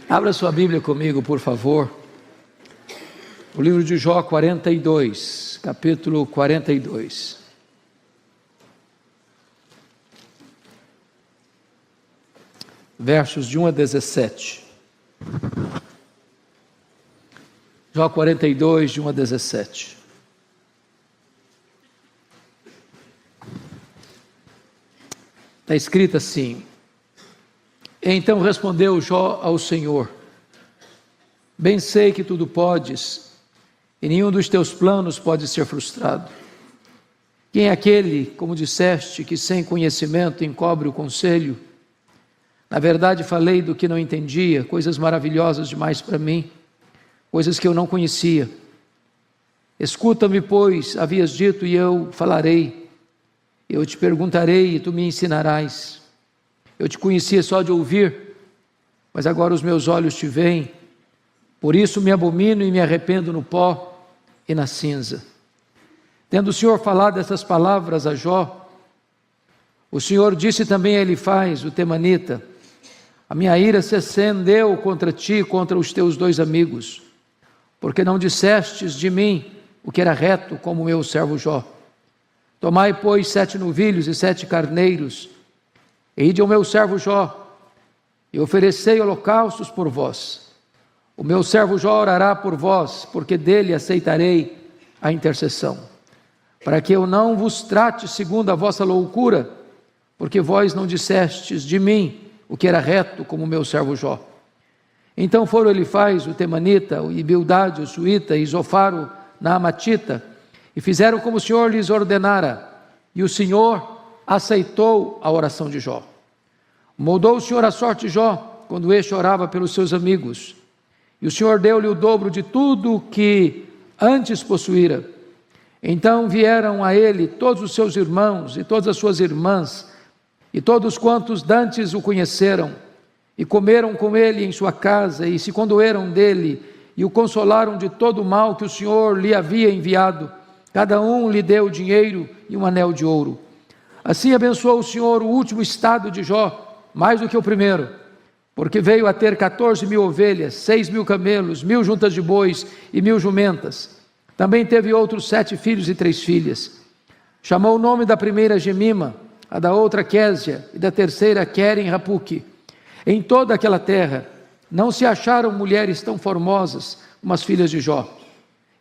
Abra sua Bíblia comigo, por favor. O livro de Jó 42, capítulo 42. Versos de 1 a 17. Jó 42, de 1 a 17. Está escrito assim: Então respondeu Jó ao Senhor: Bem sei que tudo podes, e nenhum dos teus planos pode ser frustrado. Quem é aquele, como disseste, que sem conhecimento encobre o conselho? Na verdade falei do que não entendia, coisas maravilhosas demais para mim, coisas que eu não conhecia. Escuta-me, pois, havias dito, e eu falarei. Eu te perguntarei e tu me ensinarás. Eu te conhecia só de ouvir, mas agora os meus olhos te veem. Por isso me abomino e me arrependo no pó e na cinza. Tendo o Senhor falado essas palavras a Jó, o Senhor disse também a Elifaz, o temanita: A minha ira se acendeu contra ti e contra os teus dois amigos, porque não dissestes de mim o que era reto, como o meu servo Jó. Tomai, pois, 7 novilhos e 7 carneiros, e ide ao meu servo Jó, e oferecei holocaustos por vós. O meu servo Jó orará por vós, porque dele aceitarei a intercessão, para que eu não vos trate segundo a vossa loucura, porque vós não dissestes de mim o que era reto, como o meu servo Jó. Então foram Elifaz, o temanita, e Bildade, o suíta, e Zofar, naamatita, e fizeram como o Senhor lhes ordenara, e o Senhor aceitou a oração de Jó. Moldou o Senhor a sorte de Jó, quando este orava pelos seus amigos, e o Senhor deu-lhe o dobro de tudo que antes possuíra. Então vieram a ele todos os seus irmãos e todas as suas irmãs, e todos quantos dantes o conheceram, e comeram com ele em sua casa, e se condoeram dele, e o consolaram de todo o mal que o Senhor lhe havia enviado. Cada um lhe deu dinheiro e um anel de ouro. Assim abençoou o Senhor o último estado de Jó, mais do que o primeiro, porque veio a ter 14.000 ovelhas, 6.000 camelos, 1.000 juntas de bois e 1.000 jumentas. Também teve outros 7 filhos e 3 filhas. Chamou o nome da primeira Gemima, a da outra Késia, e da terceira Queren-Rapuque. Em toda aquela terra não se acharam mulheres tão formosas como as filhas de Jó.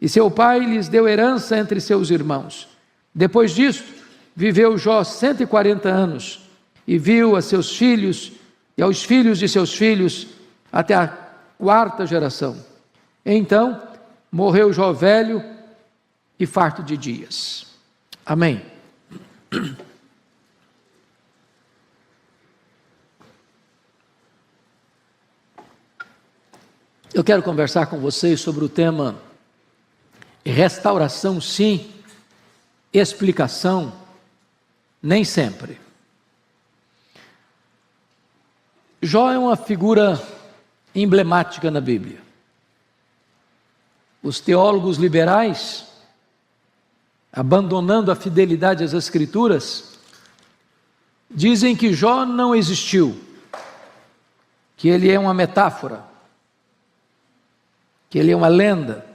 E seu pai lhes deu herança entre seus irmãos. Depois disto, viveu Jó 140 anos, e viu a seus filhos e aos filhos de seus filhos até a 4ª geração. Então morreu Jó velho e farto de dias. Amém. Eu quero conversar com vocês sobre o tema restauração sim, explicação nem sempre. Jó é uma figura emblemática na Bíblia. Os teólogos liberais, abandonando a fidelidade às Escrituras, dizem que Jó não existiu, que ele é uma metáfora, que ele é uma lenda,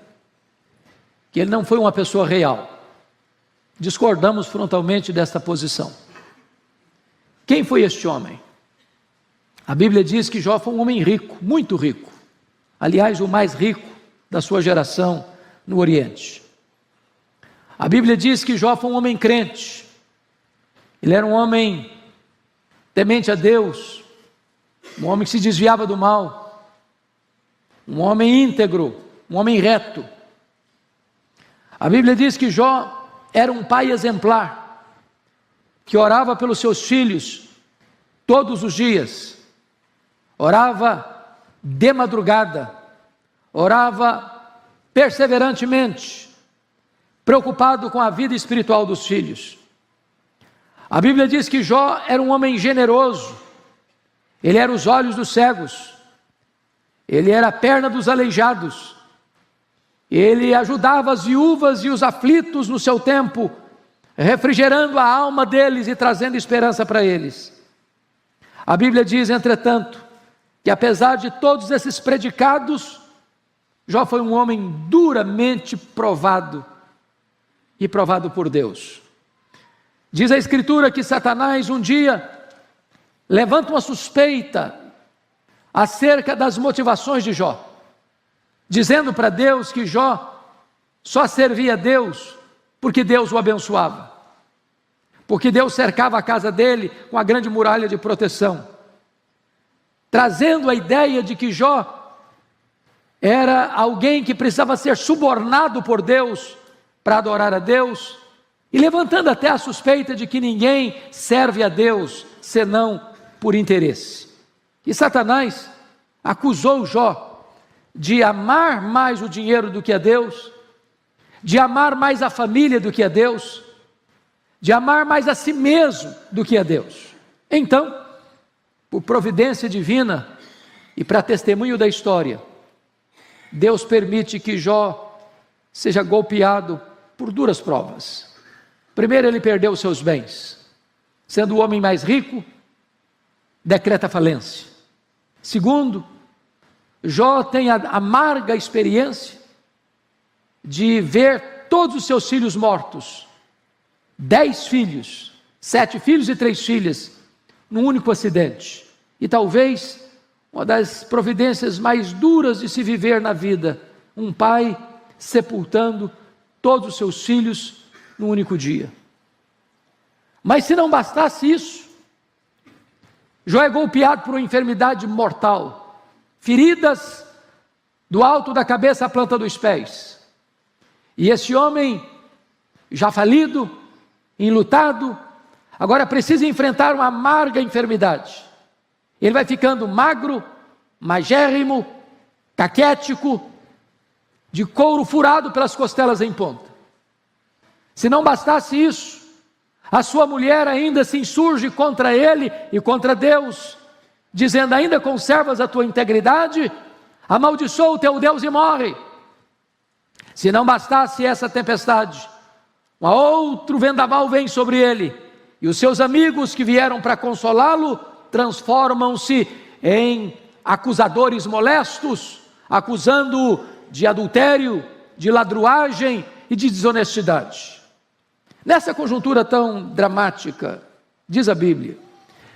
que ele não foi uma pessoa real. Discordamos frontalmente desta posição. Quem foi este homem? A Bíblia diz que Jó foi um homem rico, muito rico. Aliás, o mais rico da sua geração no Oriente. A Bíblia diz que Jó foi um homem crente. Ele era um homem temente a Deus, um homem que se desviava do mal, um homem íntegro, um homem reto. A Bíblia diz que Jó era um pai exemplar, que orava pelos seus filhos todos os dias, orava de madrugada, orava perseverantemente, preocupado com a vida espiritual dos filhos. A Bíblia diz que Jó era um homem generoso, ele era os olhos dos cegos, ele era a perna dos aleijados, ele ajudava as viúvas e os aflitos no seu tempo, refrigerando a alma deles e trazendo esperança para eles. A Bíblia diz, entretanto, que apesar de todos esses predicados, Jó foi um homem duramente provado, e provado por Deus. Diz a Escritura que Satanás um dia levanta uma suspeita acerca das motivações de Jó, dizendo para Deus que Jó só servia a Deus porque Deus o abençoava, porque Deus cercava a casa dele com a grande muralha de proteção, trazendo a ideia de que Jó era alguém que precisava ser subornado por Deus para adorar a Deus, e levantando até a suspeita de que ninguém serve a Deus senão por interesse. E Satanás acusou Jó de amar mais o dinheiro do que a Deus, de amar mais a família do que a Deus, de amar mais a si mesmo do que a Deus. Então, por providência divina e para testemunho da história, Deus permite que Jó seja golpeado por duras provas. Primeiro, ele perdeu os seus bens. Sendo o homem mais rico, decreta falência. Segundo, Jó tem a amarga experiência de ver todos os seus filhos mortos. 10 filhos, 7 filhos e 3 filhas, num único acidente. E talvez uma das providências mais duras de se viver na vida, um pai sepultando todos os seus filhos num único dia. Mas se não bastasse isso, Jó é golpeado por uma enfermidade mortal, feridas do alto da cabeça à planta dos pés. E esse homem, já falido, enlutado, agora precisa enfrentar uma amarga enfermidade. Ele vai ficando magro, magérrimo, caquético, de couro furado pelas costelas em ponta. Se não bastasse isso, a sua mulher ainda se insurge contra ele e contra Deus, dizendo: ainda conservas a tua integridade? Amaldiçoa o teu Deus e morre. Se não bastasse essa tempestade, um outro vendaval vem sobre ele, e os seus amigos que vieram para consolá-lo transformam-se em acusadores molestos, acusando-o de adultério, de ladruagem e de desonestidade. Nessa conjuntura tão dramática, diz a Bíblia,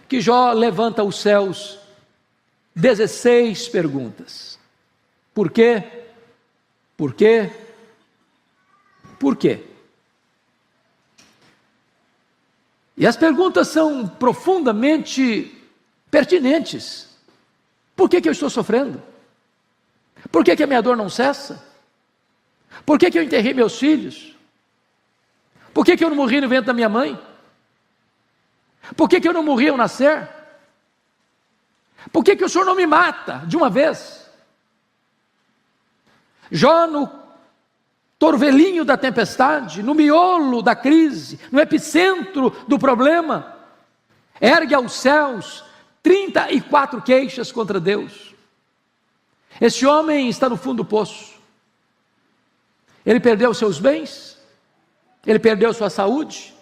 que Jó levanta aos céus 16 perguntas. Por quê? Por quê? Por quê? E as perguntas são profundamente pertinentes. Por que eu estou sofrendo? Por que a minha dor não cessa? Por que eu enterrei meus filhos? Por que eu não morri no ventre da minha mãe? Por que eu não morri ao nascer? Por que o Senhor não me mata de uma vez? Jó, no torvelinho da tempestade, no miolo da crise, no epicentro do problema, ergue aos céus 34 queixas contra Deus. Esse homem está no fundo do poço. Ele perdeu seus bens, ele perdeu sua saúde,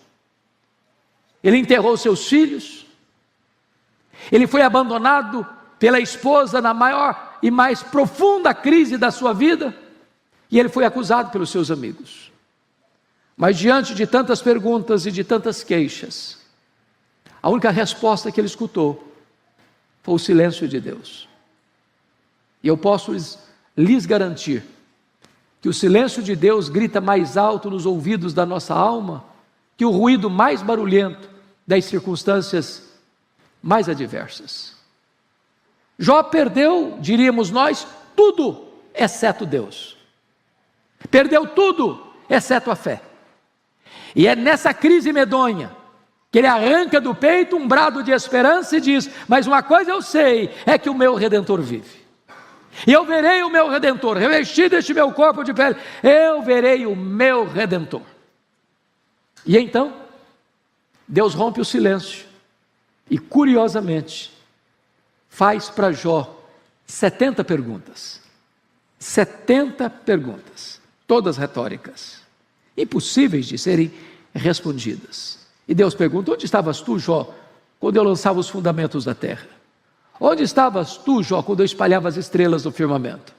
ele enterrou seus filhos, ele foi abandonado pela esposa na maior e mais profunda crise da sua vida, e ele foi acusado pelos seus amigos. Mas diante de tantas perguntas e de tantas queixas, a única resposta que ele escutou foi o silêncio de Deus. E eu posso lhes garantir que o silêncio de Deus grita mais alto nos ouvidos da nossa alma que o ruído mais barulhento das circunstâncias mais adversas. Jó perdeu, diríamos nós, tudo exceto Deus. Perdeu tudo exceto a fé. E é nessa crise medonha que ele arranca do peito um brado de esperança e diz: mas uma coisa eu sei, é que o meu Redentor vive. E eu verei o meu Redentor, revestido este meu corpo de pele, eu verei o meu Redentor. E então, Deus rompe o silêncio e, curiosamente, faz para Jó 70 perguntas. 70 perguntas, todas retóricas, impossíveis de serem respondidas. E Deus pergunta: onde estavas tu, Jó, quando eu lançava os fundamentos da terra? Onde estavas tu, Jó, quando eu espalhava as estrelas do firmamento?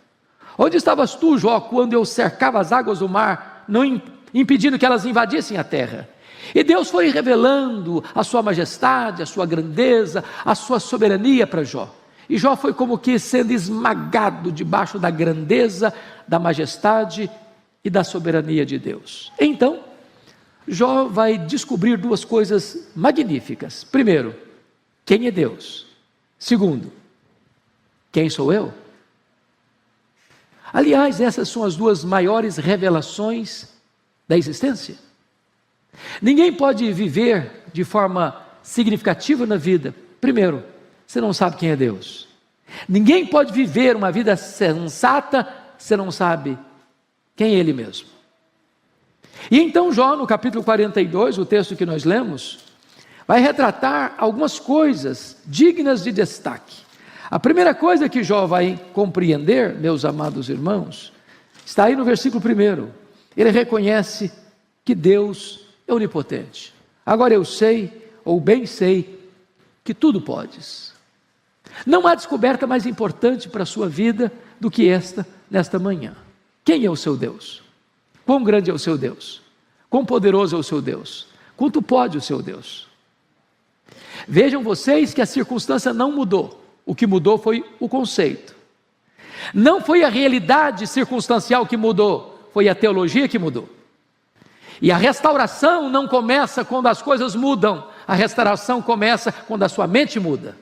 Onde estavas tu, Jó, quando eu cercava as águas do mar, não impedindo que elas invadissem a terra? E Deus foi revelando a sua majestade, a sua grandeza, a sua soberania para Jó. E Jó foi como que sendo esmagado debaixo da grandeza, da majestade e da soberania de Deus. Então, Jó vai descobrir duas coisas magníficas. Primeiro, quem é Deus? Segundo, quem sou eu? Aliás, essas são as duas maiores revelações da existência. Ninguém pode viver de forma significativa na vida. Primeiro, você não sabe quem é Deus. Ninguém pode viver uma vida sensata, você não sabe quem é Ele mesmo. E então Jó, no capítulo 42, o texto que nós lemos, vai retratar algumas coisas dignas de destaque. A primeira coisa que Jó vai compreender, meus amados irmãos, está aí no versículo 1. Ele reconhece que Deus é onipotente. Agora eu sei, ou bem sei, que tudo podes. Não há descoberta mais importante para a sua vida do que esta, nesta manhã. Quem é o seu Deus? Quão grande é o seu Deus? Quão poderoso é o seu Deus? Quanto pode o seu Deus? Vejam vocês que a circunstância não mudou. O que mudou foi o conceito. Não foi a realidade circunstancial que mudou, foi a teologia que mudou. E a restauração não começa quando as coisas mudam, a restauração começa quando a sua mente muda.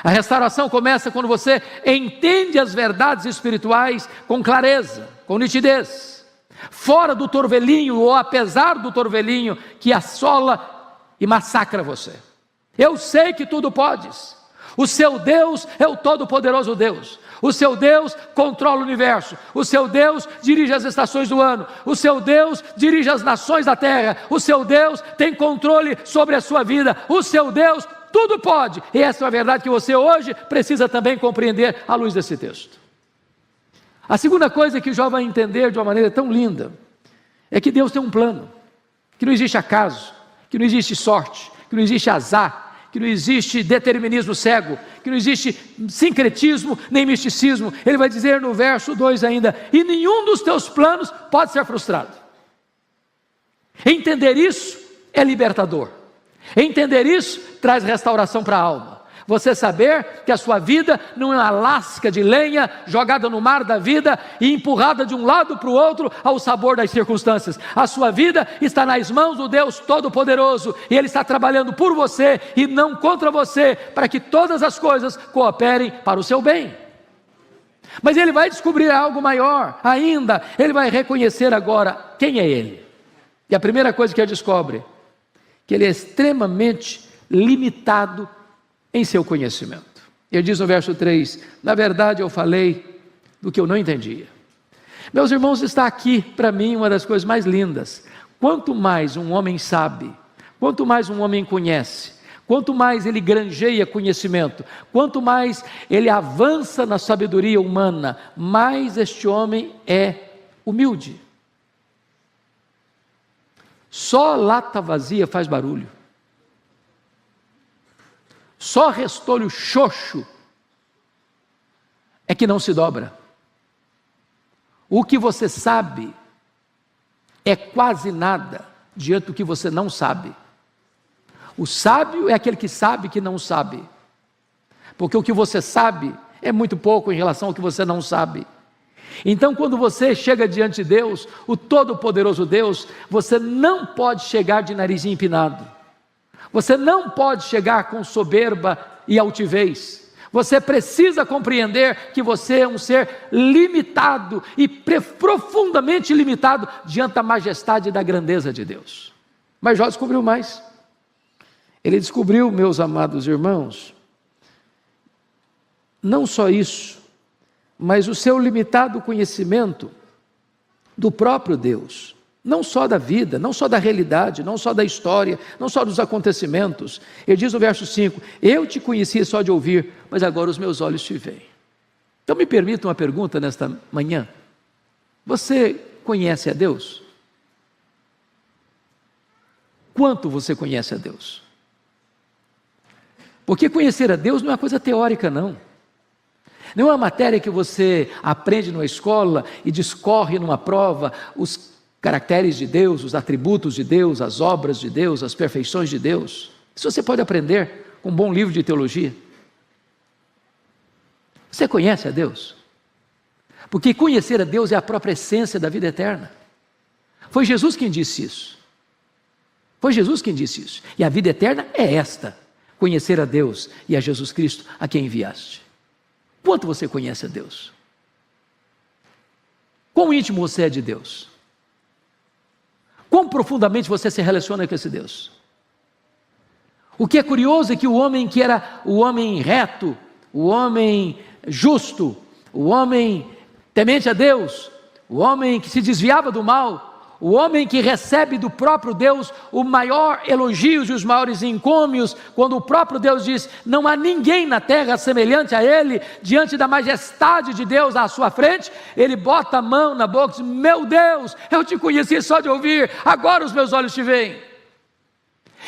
A restauração começa quando você entende as verdades espirituais com clareza, com nitidez, fora do torvelinho ou apesar do torvelinho que assola e massacra você. Eu sei que tudo podes. O seu Deus é o todo-poderoso Deus. O seu Deus controla o universo. O seu Deus dirige as estações do ano. O seu Deus dirige as nações da terra. O seu Deus tem controle sobre a sua vida. O seu Deus tudo pode. E essa é uma verdade que você hoje precisa também compreender à luz desse texto. A segunda coisa que Jó vai entender de uma maneira tão linda é que Deus tem um plano, que não existe acaso, que não existe sorte, que não existe azar, que não existe determinismo cego, que não existe sincretismo nem misticismo. Ele vai dizer no verso 2 ainda: e nenhum dos teus planos pode ser frustrado. Entender isso é libertador. Entender isso traz restauração para a alma. Você saber que a sua vida não é uma lasca de lenha jogada no mar da vida e empurrada de um lado para o outro ao sabor das circunstâncias. A sua vida está nas mãos do Deus Todo-Poderoso e Ele está trabalhando por você e não contra você, para que todas as coisas cooperem para o seu bem. Mas ele vai descobrir algo maior ainda. Ele vai reconhecer agora quem é Ele. E a primeira coisa que ele descobre, que ele é extremamente limitado em seu conhecimento. Ele diz no verso 3, na verdade eu falei do que eu não entendia. Meus irmãos, está aqui para mim uma das coisas mais lindas. Quanto mais um homem sabe, quanto mais um homem conhece, quanto mais ele granjeia conhecimento, quanto mais ele avança na sabedoria humana, mais este homem é humilde. Só lata vazia faz barulho. Só restolho xoxo é que não se dobra. O que você sabe é quase nada diante do que você não sabe. O sábio é aquele que sabe que não sabe, porque o que você sabe é muito pouco em relação ao que você não sabe. Então, quando você chega diante de Deus, o Todo-Poderoso Deus, você não pode chegar de narizinho empinado. Você não pode chegar com soberba e altivez. Você precisa compreender que você é um ser limitado e profundamente limitado diante da majestade e da grandeza de Deus. Mas Jó descobriu mais. Ele descobriu, meus amados irmãos, não só isso, mas o seu limitado conhecimento do próprio Deus. Não só da vida, não só da realidade, não só da história, não só dos acontecimentos. Ele diz no verso 5, eu te conhecia só de ouvir, mas agora os meus olhos te veem. Então me permita uma pergunta nesta manhã. Você conhece a Deus? Quanto você conhece a Deus? Porque conhecer a Deus não é uma coisa teórica, não. Não é uma matéria que você aprende numa escola e discorre numa prova os caracteres de Deus, os atributos de Deus, as obras de Deus, as perfeições de Deus. Isso você pode aprender com um bom livro de teologia. Você conhece a Deus? Porque conhecer a Deus é a própria essência da vida eterna. Foi Jesus quem disse isso. Foi Jesus quem disse isso. E a vida eterna é esta: conhecer a Deus e a Jesus Cristo, a quem enviaste. Quanto você conhece a Deus? Quão íntimo você é de Deus? Quão profundamente você se relaciona com esse Deus? O que é curioso é que o homem que era o homem reto, o homem justo, o homem temente a Deus, o homem que se desviava do mal, o homem que recebe do próprio Deus o maior elogios e os maiores encômios, quando o próprio Deus diz: não há ninguém na terra semelhante a ele, diante da majestade de Deus à sua frente, ele bota a mão na boca e diz: meu Deus, eu te conheci só de ouvir, agora os meus olhos te veem.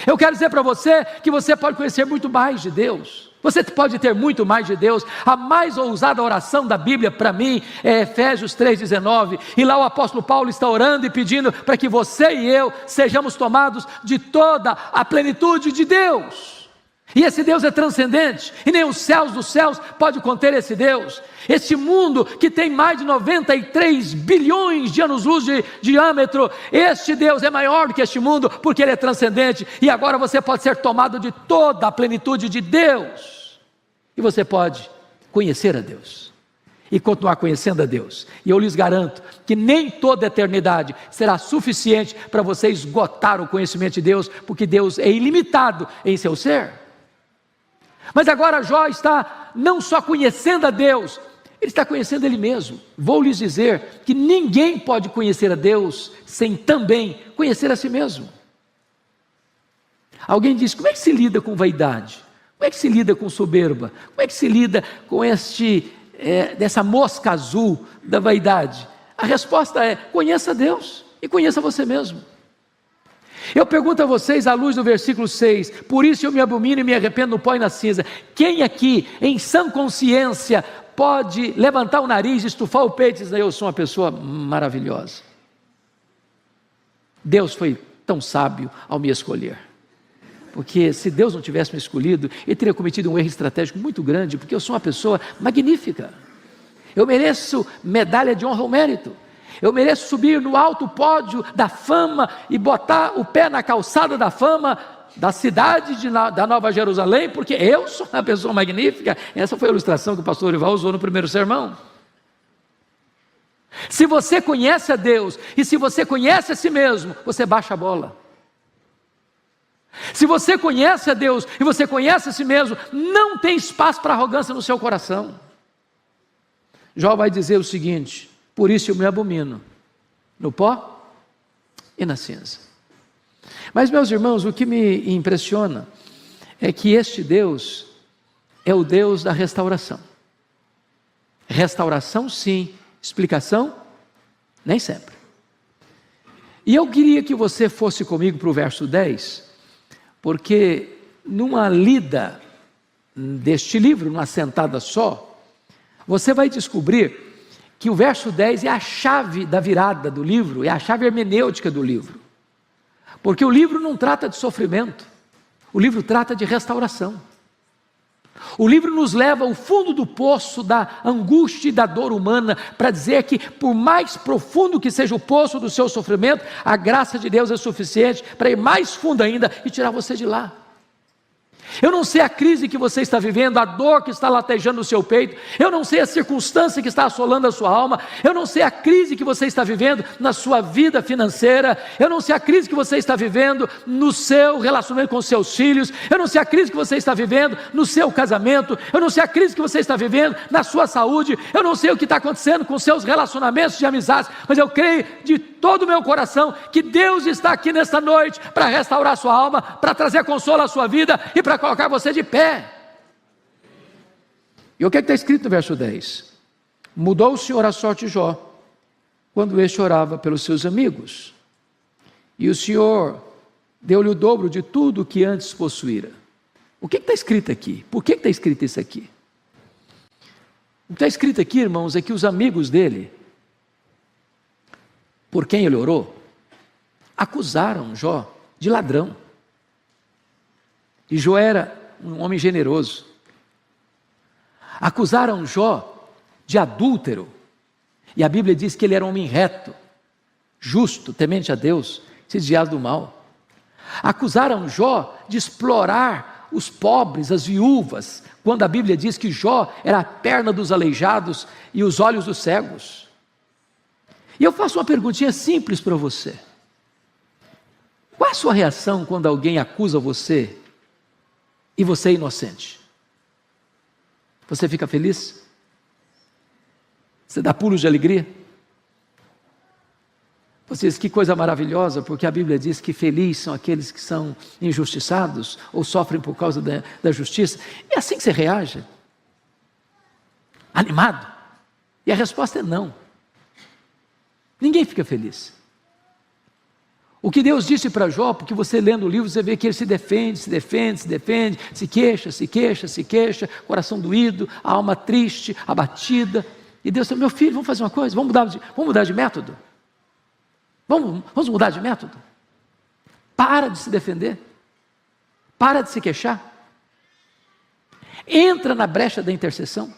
Eu quero dizer para você que você pode conhecer muito mais de Deus. Você pode ter muito mais de Deus. A mais ousada oração da Bíblia para mim é Efésios 3,19, e lá o apóstolo Paulo está orando e pedindo para que você e eu sejamos tomados de toda a plenitude de Deus. E esse Deus é transcendente, e nem os céus dos céus pode conter esse Deus. Este mundo que tem mais de 93 bilhões de anos-luz de diâmetro, este Deus é maior do que este mundo, porque Ele é transcendente, e agora você pode ser tomado de toda a plenitude de Deus, e você pode conhecer a Deus, e continuar conhecendo a Deus. E eu lhes garanto que nem toda a eternidade será suficiente para você esgotar o conhecimento de Deus, porque Deus é ilimitado em seu ser. Mas agora Jó está não só conhecendo a Deus, ele está conhecendo ele mesmo. Vou lhes dizer que ninguém pode conhecer a Deus sem também conhecer a si mesmo. Alguém diz: como é que se lida com vaidade? Como é que se lida com soberba? Como é que se lida com dessa mosca azul da vaidade? A resposta é: conheça a Deus e conheça você mesmo. Eu pergunto a vocês, à luz do versículo 6, por isso eu me abomino e me arrependo no pó e na cinza. Quem aqui, em sã consciência, pode levantar o nariz, estufar o peito e dizer: eu sou uma pessoa maravilhosa? Deus foi tão sábio ao me escolher. Porque se Deus não tivesse me escolhido, Ele teria cometido um erro estratégico muito grande, porque eu sou uma pessoa magnífica. Eu mereço medalha de honra ao mérito. Eu mereço subir no alto pódio da fama e botar o pé na calçada da fama da cidade da Nova Jerusalém, porque eu sou uma pessoa magnífica. Essa foi a ilustração que o pastor Ival usou no primeiro sermão. Se você conhece a Deus e se você conhece a si mesmo, você baixa a bola. Se você conhece a Deus e você conhece a si mesmo, não tem espaço para arrogância no seu coração. Jó vai dizer o seguinte: por isso eu me abomino no pó e na cinza. Mas, meus irmãos, o que me impressiona é que este Deus é o Deus da restauração. Restauração, sim. Explicação, nem sempre. E eu queria que você fosse comigo para o verso 10, porque numa lida deste livro, numa sentada só, você vai descobrir que o verso 10 é a chave da virada do livro, é a chave hermenêutica do livro. Porque o livro não trata de sofrimento, o livro trata de restauração. O livro nos leva ao fundo do poço da angústia e da dor humana, para dizer que por mais profundo que seja o poço do seu sofrimento, a graça de Deus é suficiente para ir mais fundo ainda e tirar você de lá. Eu não sei a crise que você está vivendo, a dor que está latejando no seu peito, eu não sei a circunstância que está assolando a sua alma, eu não sei a crise que você está vivendo na sua vida financeira, eu não sei a crise que você está vivendo no seu relacionamento com os seus filhos, eu não sei a crise que você está vivendo no seu casamento, eu não sei a crise que você está vivendo na sua saúde, eu não sei o que está acontecendo com os seus relacionamentos de amizades, mas eu creio de todo o meu coração que Deus está aqui nesta noite para restaurar a sua alma, para trazer consolo à sua vida e para colocar você de pé. E o que está escrito no verso 10? Mudou o Senhor a sorte de Jó, quando este orava pelos seus amigos, e o Senhor deu-lhe o dobro de tudo o que antes possuíra. O que está escrito aqui? Por que está escrito isso aqui? O que está escrito aqui, irmãos, é que os amigos dele, por quem ele orou, acusaram Jó de ladrão. E Jó era um homem generoso. Acusaram Jó de adúltero. E a Bíblia diz que ele era um homem reto, justo, temente a Deus, se desviado do mal. Acusaram Jó de explorar os pobres, as viúvas, quando a Bíblia diz que Jó era a perna dos aleijados e os olhos dos cegos. E eu faço uma perguntinha simples para você. Qual a sua reação quando alguém acusa você e você é inocente? Você fica feliz? Você dá pulos de alegria? Você diz, que coisa maravilhosa, porque a Bíblia diz que felizes são aqueles que são injustiçados ou sofrem por causa da justiça. É assim que você reage? Animado? E a resposta é não. Ninguém fica feliz. O que Deus disse para Jó, porque você lendo o livro, você vê que ele se defende, se queixa, coração doído, a alma triste, abatida. E Deus falou, meu filho, vamos fazer uma coisa, vamos mudar de método. Vamos mudar de método. Para de se defender. Para de se queixar. Entra na brecha da intercessão.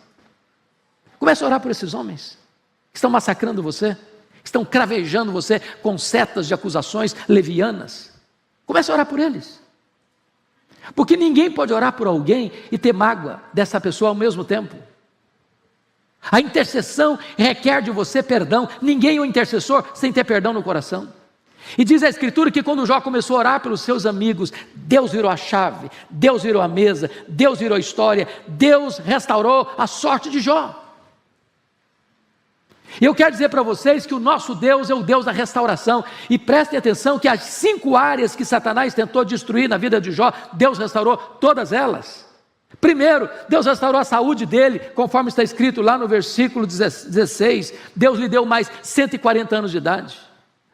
Começa a orar por esses homens que estão massacrando você, que estão cravejando você com setas de acusações levianas. Comece a orar por eles. Porque ninguém pode orar por alguém e ter mágoa dessa pessoa ao mesmo tempo. A intercessão requer de você perdão. Ninguém é um intercessor sem ter perdão no coração. E diz a Escritura que quando Jó começou a orar pelos seus amigos, Deus virou a chave, Deus virou a mesa, Deus virou a história, Deus restaurou a sorte de Jó. E eu quero dizer para vocês que o nosso Deus é o Deus da restauração. E prestem atenção que as 5 áreas que Satanás tentou destruir na vida de Jó, Deus restaurou todas elas. Primeiro, Deus restaurou a saúde dele, conforme está escrito lá no versículo 16. Deus lhe deu mais 140 anos de idade,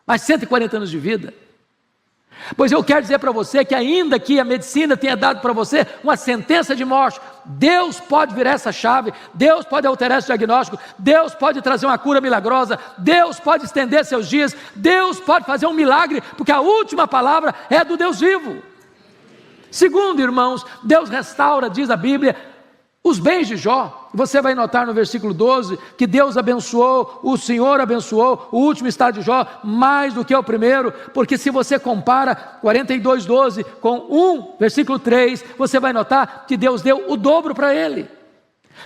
mais 140 anos de vida. Pois eu quero dizer para você que ainda que a medicina tenha dado para você uma sentença de morte, Deus pode virar essa chave, Deus pode alterar esse diagnóstico, Deus pode trazer uma cura milagrosa, Deus pode estender seus dias, Deus pode fazer um milagre, porque a última palavra é do Deus vivo. Segundo, irmãos, Deus restaura, diz a Bíblia, os bens de Jó. Você vai notar no versículo 12, que Deus abençoou, o Senhor abençoou o último estado de Jó, mais do que o primeiro, porque se você compara 42:12 com 1, versículo 3, você vai notar que Deus deu o dobro para ele.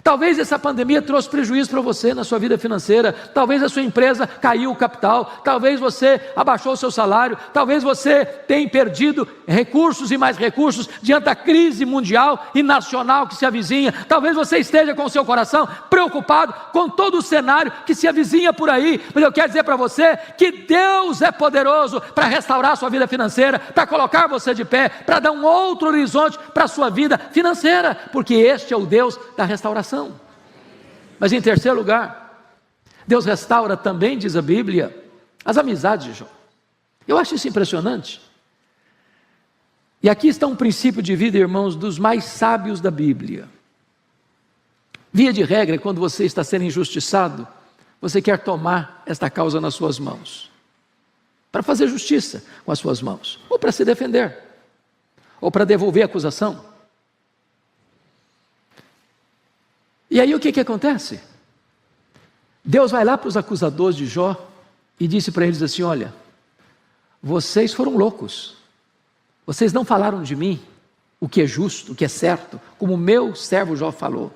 Talvez essa pandemia trouxe prejuízo para você na sua vida financeira, talvez a sua empresa caiu o capital, talvez você abaixou o seu salário, talvez você tenha perdido recursos e mais recursos diante da crise mundial e nacional que se avizinha, talvez você esteja com o seu coração preocupado com todo o cenário que se avizinha por aí, mas eu quero dizer para você que Deus é poderoso para restaurar a sua vida financeira, para colocar você de pé, para dar um outro horizonte para a sua vida financeira, porque este é o Deus da restauração. Mas em terceiro lugar, Deus restaura também, diz a Bíblia, as amizades de Jó. Eu acho isso impressionante. E aqui está um princípio de vida, irmãos, dos mais sábios da Bíblia. Via de regra, quando você está sendo injustiçado, você quer tomar esta causa nas suas mãos, para fazer justiça com as suas mãos, ou para se defender, ou para devolver a acusação. E aí o que acontece? Deus vai lá para os acusadores de Jó e disse para eles assim, olha, vocês foram loucos, vocês não falaram de mim o que é justo, o que é certo, como o meu servo Jó falou.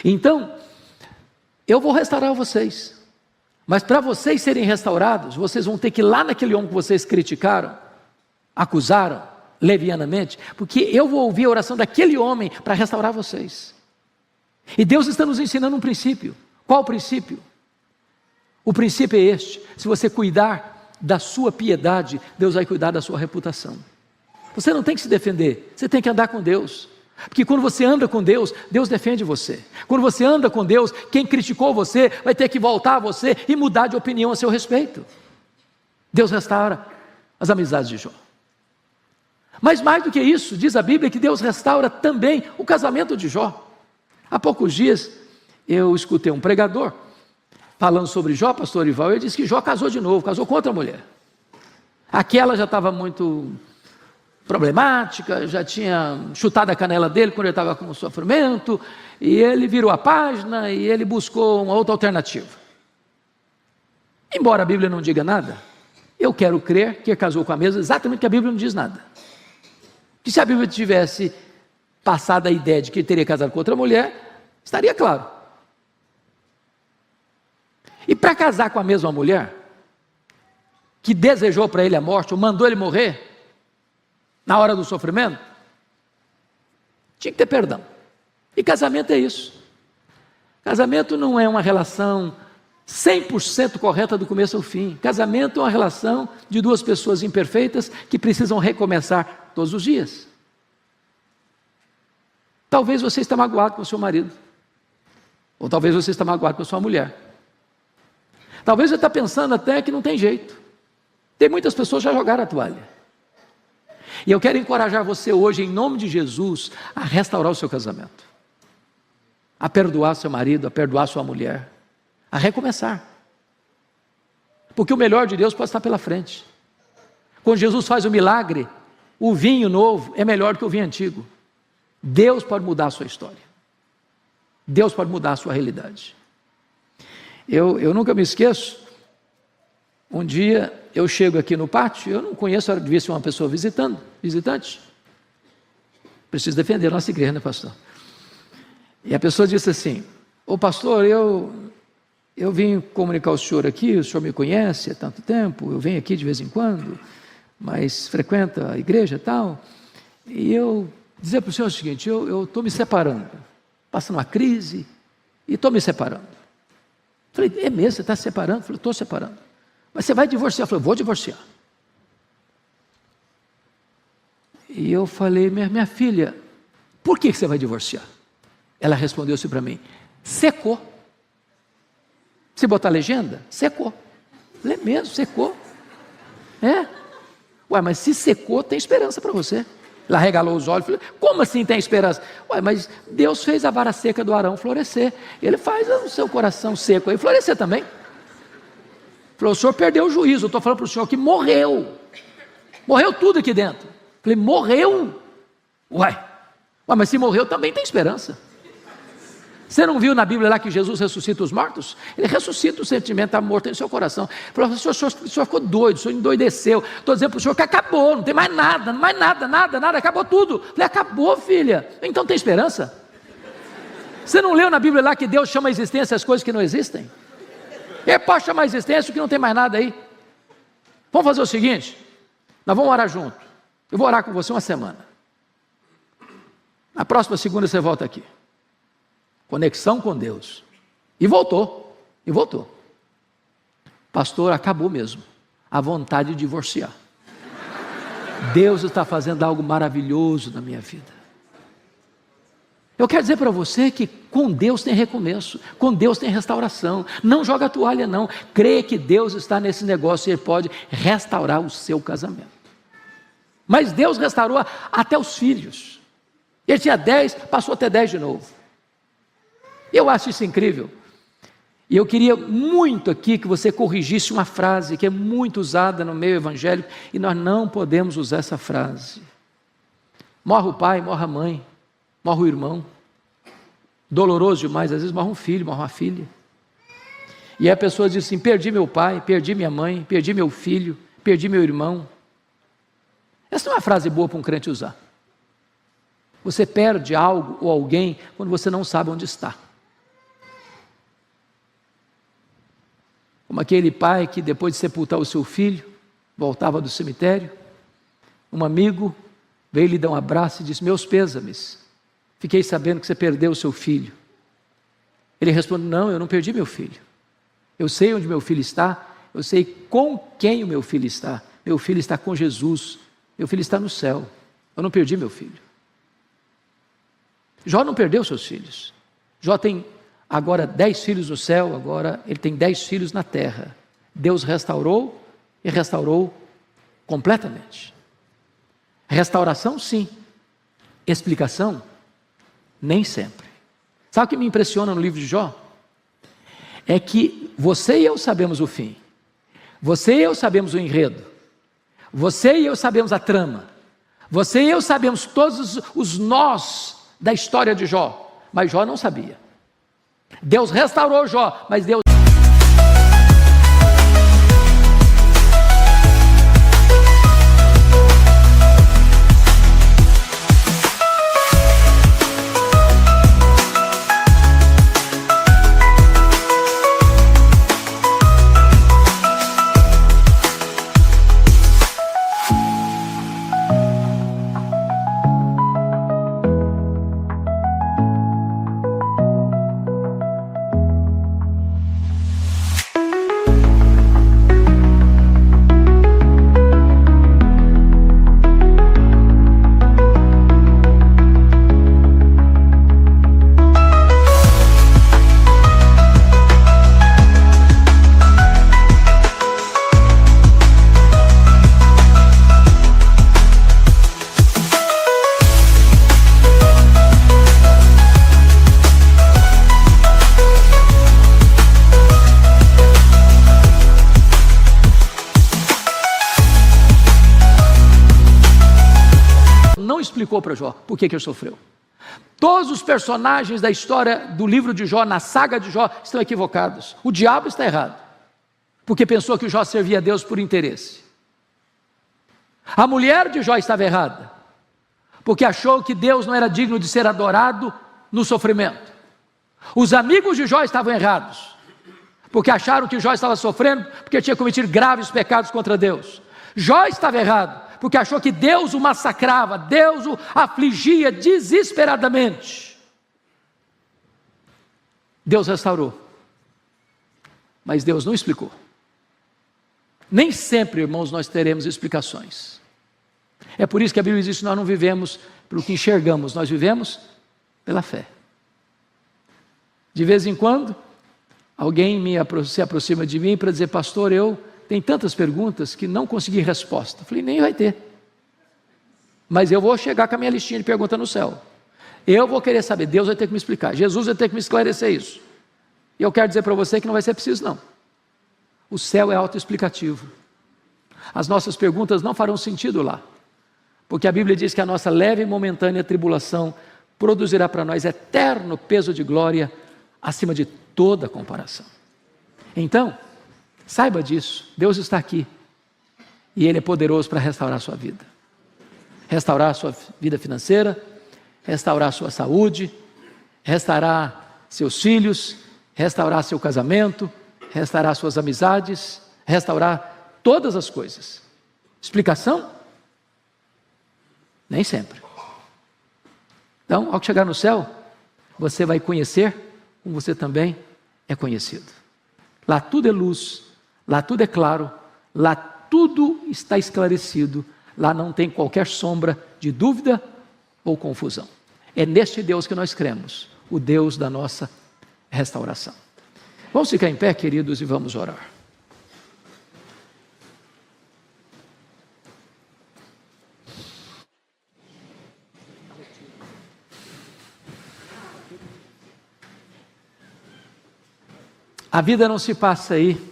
Então, eu vou restaurar vocês, mas para vocês serem restaurados, vocês vão ter que ir lá naquele homem que vocês criticaram, acusaram levianamente, porque eu vou ouvir a oração daquele homem para restaurar vocês. E Deus está nos ensinando um princípio. Qual o princípio? O princípio é este: se você cuidar da sua piedade, Deus vai cuidar da sua reputação. Você não tem que se defender, você tem que andar com Deus, porque quando você anda com Deus, Deus defende você. Quando você anda com Deus, quem criticou você vai ter que voltar a você e mudar de opinião a seu respeito. Deus restaura as amizades de Jó. Mas mais do que isso, diz a Bíblia que Deus restaura também o casamento de Jó. Há poucos dias eu escutei um pregador falando sobre Jó, pastor Ival, ele disse que Jó casou de novo, casou com outra mulher. Aquela já estava muito problemática, já tinha chutado a canela dele quando ele estava com sofrimento, e ele virou a página e ele buscou uma outra alternativa. Embora a Bíblia não diga nada, eu quero crer que ele casou com a mesma, exatamente porque a Bíblia não diz nada. Que se a Bíblia tivesse passado a ideia de que ele teria casado com outra mulher, estaria claro. E para casar com a mesma mulher, que desejou para ele a morte, ou mandou ele morrer, na hora do sofrimento, tinha que ter perdão. E casamento é isso. Casamento não é uma relação 100% correta do começo ao fim. Casamento é uma relação de duas pessoas imperfeitas que precisam recomeçar todos os dias. Talvez você está magoado com o seu marido, ou talvez você está magoado com a sua mulher. Talvez você está pensando até que não tem jeito. Tem muitas pessoas que já jogaram a toalha. E eu quero encorajar você hoje, em nome de Jesus, a restaurar o seu casamento, a perdoar seu marido, a perdoar sua mulher, a recomeçar, porque o melhor de Deus pode estar pela frente. Quando Jesus faz o milagre, o vinho novo é melhor que o vinho antigo. Deus pode mudar a sua história, Deus pode mudar a sua realidade. Eu nunca me esqueço, um dia eu chego aqui no pátio, eu não conheço, devia ser uma pessoa visitante, preciso defender a nossa igreja, né, pastor? E a pessoa disse assim: ô pastor, eu vim comunicar ao senhor aqui, o senhor me conhece há tanto tempo, eu venho aqui de vez em quando, mas frequenta a igreja e tal, e eu dizer para o senhor o seguinte: eu estou me separando, passando uma crise, e estou me separando. Falei: é mesmo, você está se separando? Falei: estou separando. Mas você vai divorciar? Falei: vou divorciar. E eu falei: minha filha, por que você vai divorciar? Ela respondeu assim para mim: secou. Se botar a legenda, secou. Falei: é mesmo, secou. É? Ué, mas se secou, tem esperança para você. Ela regalou os olhos, falei: como assim tem esperança? Ué, mas Deus fez a vara seca do Arão florescer, Ele faz o seu coração seco aí florescer também. Falei: o senhor perdeu o juízo, eu estou falando para o senhor que morreu tudo aqui dentro. Falei: morreu? Ué, mas se morreu também tem esperança. Você não viu na Bíblia lá que Jesus ressuscita os mortos? Ele ressuscita o sentimento da morte em seu coração. Falou: o senhor ficou doido, o senhor endoideceu. Estou dizendo para o senhor que acabou, não tem mais nada, nada, acabou tudo. Falei: acabou, filha, então tem esperança? Você não leu na Bíblia lá que Deus chama a existência as coisas que não existem? Ele pode chamar a existência o que não tem mais nada aí. Vamos fazer o seguinte, nós vamos orar junto. Eu vou orar com você uma semana. Na próxima segunda você volta aqui. Conexão com Deus. E voltou. Pastor, acabou mesmo a vontade de divorciar. Deus está fazendo algo maravilhoso na minha vida. Eu quero dizer para você que com Deus tem recomeço, com Deus tem restauração. Não joga a toalha não, crê que Deus está nesse negócio e Ele pode restaurar o seu casamento. Mas Deus restaurou até os filhos. Ele tinha 10, passou a ter 10 de novo. Eu acho isso incrível. E eu queria muito aqui que você corrigisse uma frase que é muito usada no meio evangélico, e nós não podemos usar essa frase. Morre o pai, morre a mãe, morre o irmão. Doloroso demais, às vezes morre um filho, morre uma filha. E aí a pessoa diz assim: perdi meu pai, perdi minha mãe, perdi meu filho, perdi meu irmão. Essa não é uma frase boa para um crente usar. Você perde algo ou alguém quando você não sabe onde está. Como aquele pai que depois de sepultar o seu filho, voltava do cemitério, um amigo veio lhe dar um abraço e disse: meus pêsames, fiquei sabendo que você perdeu o seu filho. Ele responde: não, eu não perdi meu filho. Eu sei onde meu filho está, eu sei com quem o meu filho está. Meu filho está com Jesus, meu filho está no céu. Eu não perdi meu filho. Jó não perdeu seus filhos. Jó tem agora 10 filhos no céu, agora ele tem 10 filhos na terra. Deus restaurou e restaurou completamente. Restauração, sim. Explicação, nem sempre. Sabe o que me impressiona no livro de Jó? É que você e eu sabemos o fim. Você e eu sabemos o enredo. Você e eu sabemos a trama. Você e eu sabemos todos os nós da história de Jó. Mas Jó não sabia. Deus restaurou Jó, mas Deus... Explicou para Jó por que ele sofreu. Todos os personagens da história do livro de Jó, na saga de Jó, estão equivocados. O diabo está errado, porque pensou que Jó servia a Deus por interesse. A mulher de Jó estava errada, porque achou que Deus não era digno de ser adorado no sofrimento. Os amigos de Jó estavam errados, porque acharam que Jó estava sofrendo porque tinha cometido graves pecados contra Deus. Jó estava errado, porque achou que Deus o massacrava, Deus o afligia desesperadamente. Deus restaurou, mas Deus não explicou. Nem sempre, irmãos, nós teremos explicações. É por isso que a Bíblia diz que nós não vivemos pelo que enxergamos, nós vivemos pela fé. De vez em quando, alguém se aproxima de mim para dizer: pastor, tem tantas perguntas que não consegui resposta. Falei: nem vai ter. Mas eu vou chegar com a minha listinha de perguntas no céu. Eu vou querer saber, Deus vai ter que me explicar, Jesus vai ter que me esclarecer isso. E eu quero dizer para você que não vai ser preciso, não. O céu é autoexplicativo. As nossas perguntas não farão sentido lá, porque a Bíblia diz que a nossa leve e momentânea tribulação produzirá para nós eterno peso de glória acima de toda comparação. Então, saiba disso, Deus está aqui e Ele é poderoso para restaurar a sua vida. Restaurar a sua vida financeira, restaurar a sua saúde, restaurar seus filhos, restaurar seu casamento, restaurar suas amizades, restaurar todas as coisas. Explicação? Nem sempre. Então, ao chegar no céu, você vai conhecer como você também é conhecido. Lá tudo é luz, lá tudo é claro, lá tudo está esclarecido, lá não tem qualquer sombra de dúvida ou confusão. É neste Deus que nós cremos, o Deus da nossa restauração. Vamos ficar em pé, queridos, e vamos orar. A vida não se passa aí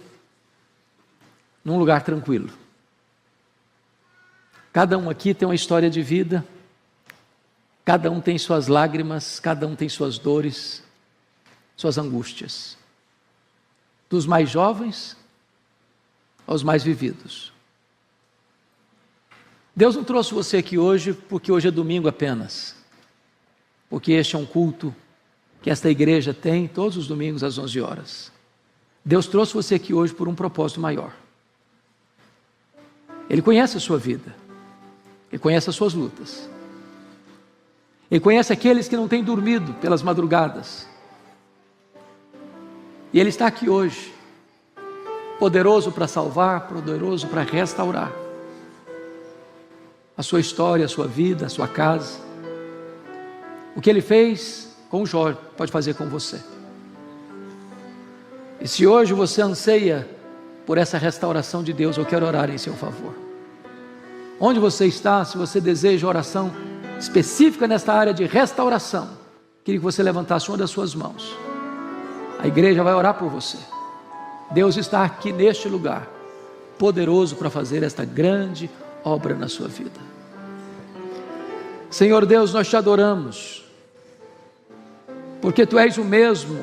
num lugar tranquilo. Cada um aqui tem uma história de vida, cada um tem suas lágrimas, cada um tem suas dores, suas angústias. Dos mais jovens aos mais vividos. Deus não trouxe você aqui hoje porque hoje é domingo apenas, porque este é um culto que esta igreja tem todos os domingos às 11 horas. Deus trouxe você aqui hoje por um propósito maior. Ele conhece a sua vida, Ele conhece as suas lutas, Ele conhece aqueles que não têm dormido pelas madrugadas, e Ele está aqui hoje, poderoso para salvar, poderoso para restaurar a sua história, a sua vida, a sua casa. O que Ele fez com Jó, pode fazer com você. E se hoje você anseia por essa restauração de Deus, eu quero orar em seu favor. onde você está, se você deseja oração específica nesta área de restauração, queria que você levantasse uma das suas mãos. A igreja vai orar por você. Deus está aqui neste lugar, poderoso para fazer esta grande obra na sua vida. Senhor Deus, nós te adoramos, porque Tu és o mesmo,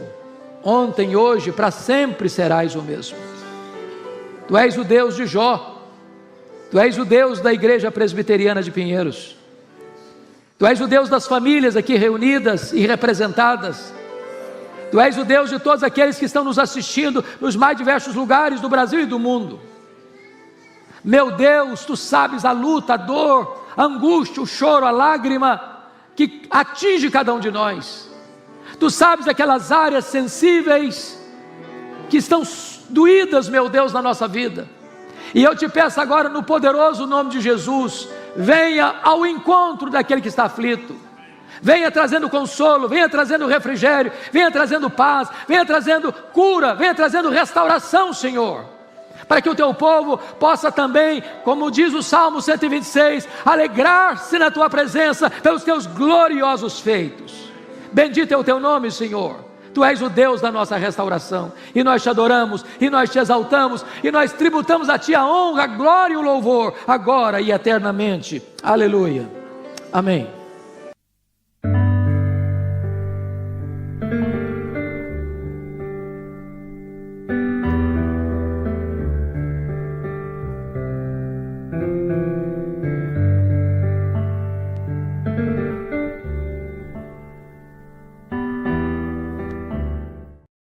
ontem, hoje, para sempre serás o mesmo. Tu és o Deus de Jó, Tu és o Deus da Igreja Presbiteriana de Pinheiros, Tu és o Deus das famílias aqui reunidas e representadas, Tu és o Deus de todos aqueles que estão nos assistindo nos mais diversos lugares do Brasil e do mundo. Meu Deus, Tu sabes a luta, a dor, a angústia, o choro, a lágrima que atinge cada um de nós. Tu sabes aquelas áreas sensíveis que estão doídas, meu Deus, na nossa vida. E eu te peço agora, no poderoso nome de Jesus, venha ao encontro daquele que está aflito. Venha trazendo consolo, venha trazendo refrigério, venha trazendo paz, venha trazendo cura, venha trazendo restauração, Senhor, para que o Teu povo possa também, como diz o Salmo 126, alegrar-se na Tua presença pelos Teus gloriosos feitos. Bendito é o Teu nome, Senhor. Tu és o Deus da nossa restauração, e nós te adoramos, e nós te exaltamos, e nós tributamos a Ti a honra, a glória e o louvor, agora e eternamente. Aleluia. Amém.